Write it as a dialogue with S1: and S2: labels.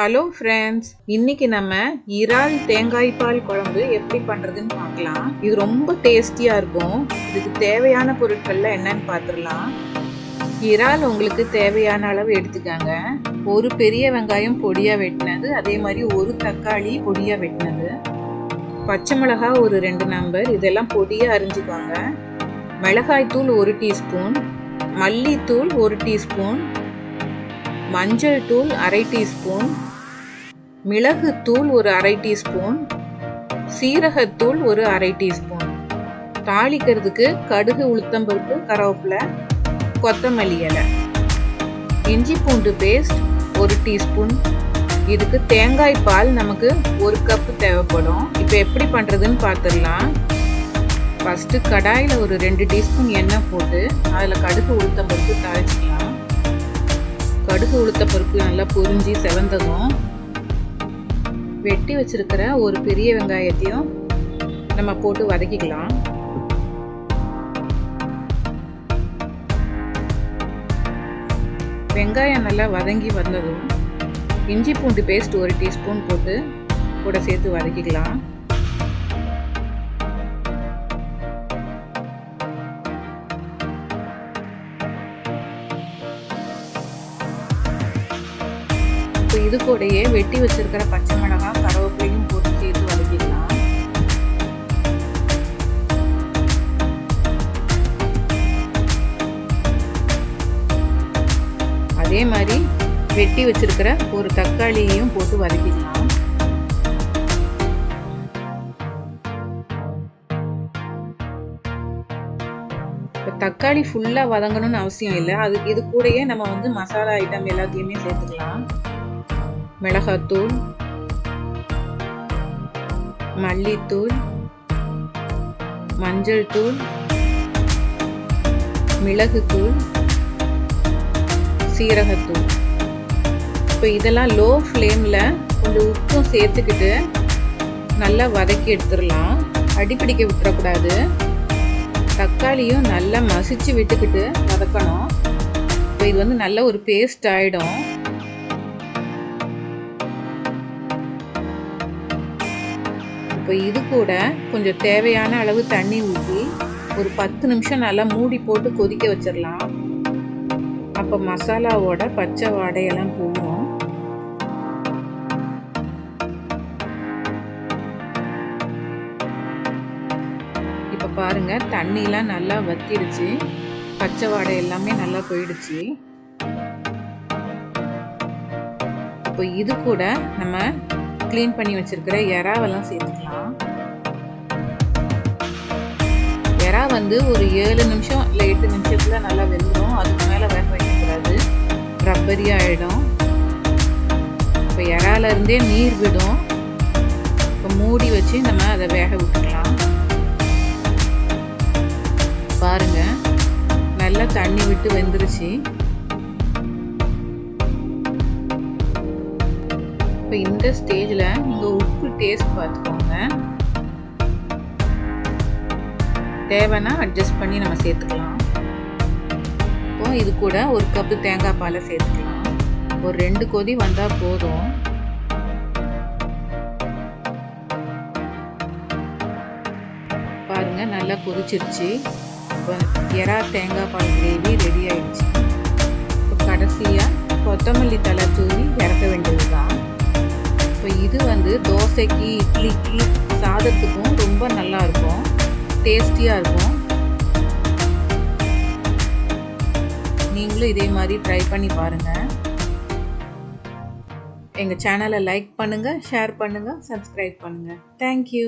S1: Hello friends, இன்னைக்கு நம்ம இறால் தேங்காய் பால் குழம்பு எப்படி பண்றதுன்னு பார்க்கலாம். இது ரொம்ப டேஸ்டியா இருக்கும். இதுக்கு தேவையான பொருட்கள்ல என்னன்னு பார்த்துடலாம். இறால் உங்களுக்கு தேவையான அளவு எடுத்துக்காங்க. ஒரு பெரிய வெங்காயம் பொடியா வெட்டினது, அதே மாதிரி ஒரு தக்காளி பொடியா வெட்டினது, பச்சை மிளகாய் ஒரு 2 நம்பர், இதெல்லாம் பொடியா அரிஞ்சுக்காங்க. மிளகாய் தூள் 1 டீஸ்பூன், மல்லித்தூள் 1 டீஸ்பூன், மஞ்சள் தூள் 1/2 டீஸ்பூன், மிளகு தூள் ஒரு 1/2 டீஸ்பூன், சீரகத்தூள் ஒரு 1/2 டீஸ்பூன். தாளிக்கிறதுக்கு கடுகு, உளுத்தம்பருப்பு, கருவேப்பிலை, கொத்தமல்லி இலை. இஞ்சி பூண்டு பேஸ்ட் 1 டீஸ்பூன். இதுக்கு தேங்காய் பால் நமக்கு 1 கப் தேவைப்படும். இப்போ எப்படி பண்ணுறதுன்னு பார்த்துடலாம். ஃபஸ்ட்டு கடாயில் ஒரு 2 டீஸ்பூன் எண்ணெய் போட்டு அதில் கடுகு, உளுத்தம்பருப்பு தாளிச்சிக்கலாம். கடுகு, உளுத்தம்பருப்பு நல்லா பொரிஞ்சு செவந்ததும் வெட்டி வச்சிருக்கிற ஒரு பெரிய வெங்காயத்தையும் நம்ம போட்டு வதக்கிக்கலாம். வெங்காயம் நல்லா வதங்கி வந்ததும் இஞ்சி பூண்டு பேஸ்ட் 1 டீஸ்பூன் போட்டு கூட சேர்த்து வதக்கிக்கலாம். இது கூடயே வெட்டி வச்சிருக்கிற பச்சை மிளகாய், கருவேப்பிலையும் போட்டு சேர்த்து வதக்கிக்கலாம். அதே மாதிரி வெட்டி வச்சிருக்கிற ஒரு தக்காளியையும் போட்டு வதக்கிக்கலாம். தக்காளி ஃபுல்லா வதங்கணும்னு அவசியம் இல்லை. அதுக்கு இது கூடயே நம்ம மசாலா ஐட்டம் எல்லாத்தையுமே சேர்த்துக்கலாம். மிளகாத்தூள், மல்லித்தூள், மஞ்சள் தூள், மிளகுத்தூள், சீரகத்தூள். இப்போ இதெல்லாம் லோ ஃப்ளேமில் கொஞ்சம் உப்பும் சேர்த்துக்கிட்டு நல்லா வதக்கி எடுத்துடலாம். அடிப்பிடிக்க விட்டுறக்கூடாது. தக்காளியும் நல்லா மசிச்சு விட்டுக்கிட்டு வதக்கணும். இப்போ இது நல்ல ஒரு பேஸ்ட் ஆகிடும். இப்போ இது கூட கொஞ்சம் தேவையான அளவு தண்ணி ஊற்றி ஒரு 10 நிமிஷம் நல்லா மூடி போட்டு கொதிக்க வச்சிடலாம். அப்போ மசாலாவோட பச்சை வாடையெல்லாம் போயிடும். இப்போ பாருங்க, தண்ணிலாம் நல்லா வத்திடுச்சு, பச்சை வாடை எல்லாமே நல்லா போயிடுச்சு. இப்போ இது கூட நம்ம க்ளீன் பண்ணி வச்சிருக்கிற எறாவெல்லாம் சேர்த்துக்கலாம். எறா ஒரு 7 நிமிஷம் இல்லை 8 நிமிஷத்துல நல்லா வெந்துடும். அதுக்கு மேலே வேக வைக்கக்கூடாது, ரப்பரி ஆகிடும். இப்போ எறால இருந்தே நீர் விடும். இப்போ மூடி வச்சு நம்ம அதை வேக விட்டுக்கலாம். பாருங்க, நல்லா தண்ணி விட்டு வெந்துருச்சு. இப்போ இந்த ஸ்டேஜில் நீங்கள் உப்பு டேஸ்ட் பார்த்துக்கோங்க. தேவைன்னா அட்ஜஸ்ட் பண்ணி நம்ம சேர்த்துக்கலாம். இப்போ இது கூட 1 கப்பு தேங்காய் பாலை சேர்த்துக்கலாம். ஒரு 2 கொதி வந்தால் போதும். பாருங்க, நல்லா கொதிச்சிருச்சு. இப்போ எறா தேங்காய் பால் கிரேவி ரெடி ஆயிடுச்சு. இப்போ கடைசியாக கொத்தமல்லி தழை தூவி இறக்க வேண்டியது தான். இப்போ இது தோசைக்கு, இட்லிக்கு, சாதத்துக்கும் ரொம்ப நல்லா இருக்கும், டேஸ்டியாக இருக்கும். நீங்களும் இதே மாதிரி ட்ரை பண்ணி பாருங்கள். எங்கள் சேனலை லைக் பண்ணுங்கள், ஷேர் பண்ணுங்கள், சப்ஸ்கிரைப் பண்ணுங்கள். தேங்க்யூ.